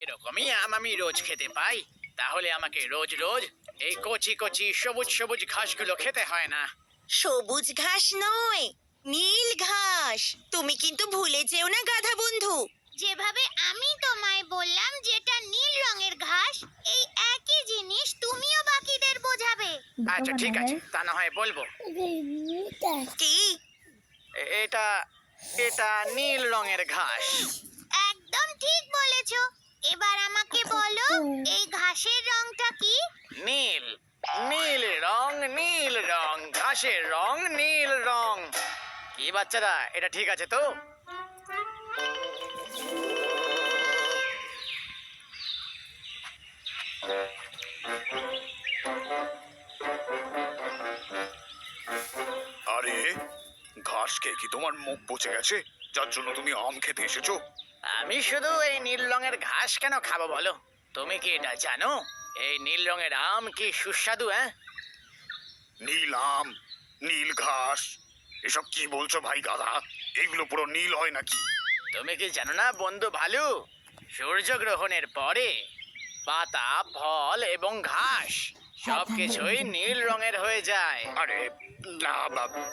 এরকমই আম আমি রোজ খেতে পাই, তাহলে আমাকে রোজ রোজ এই কচি কচি সবুজ সবুজ ঘাসগুলো খেতে হয় না। সবুজ ঘাস নয়, নীল ঘাস। তুমি কিন্তু ভুলে যেও না গাধা বন্ধু। যেভাবে আমি তোমায় বললাম যেটা নীল রঙের ঘাস, এই একই জিনিস তুমিও বাকিদের বোঝাবে। আচ্ছা ঠিক আছে, তা না হয় বলবো। কি? এটা এটা নীল রঙের ঘাস। একদম ঠিক বলেছো। এবার আমাকে বলো, এই ঘাসের রংটা কি? নীল, নীল রং, নীল রং, ঘাসের রং নীল রং। কি বাচ্চারা, এটা ঠিক আছে তো? আরে, ঘাস খেয়ে কি তোমার মুখ পচে গেছে, যার জন্য তুমি আম খেতে এসেছো? আমি শুধু এই নীল রঙের ঘাস কেন খাবো বলো? তুমি কি এটা জানো এই নীল রঙের আম কি সুস্বাদু? নীল আম, নীল ঘাস, এসব কি বলছো ভাই গাধা? এগুলো পুরো নীল হয় নাকি? তুমি কি জানো না বন্ধু ভালু, সূর্যগ্রহণের পরে পাতা, ফল এবং ঘাস সবকিছুই নীল রঙের হয়ে যায়। আরে না বাবা,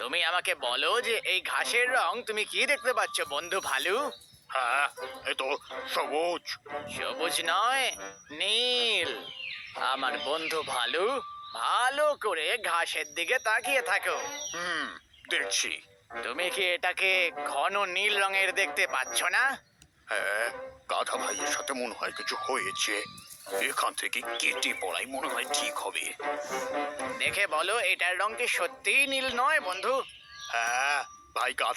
তুমি আমাকে বলো যে এই ঘাসের রং তুমি কি দেখতে পাচ্ছ বন্ধু ভালু? হ্যাঁ, এ তো সবুজ। সবুজ নয়, নীল। আমার বন্ধু ভালু, ভালো করে ঘাসের দিকে তাকিয়ে থাকো। দেখছি। তুমি কি এটাকে ঘন নীল রঙের দেখতে পাচ্ছ না? হ্যাঁ, গাধা ভাইয়ের সাথে মনে হয় কিছু হয়েছে। এখান থেকে কেটে পড়াই মনে হয় ঠিক হবে। দেখে বলো এটার রং কি সত্যিই নীল নয় বন্ধু? হ্যাঁ ভাই গাধা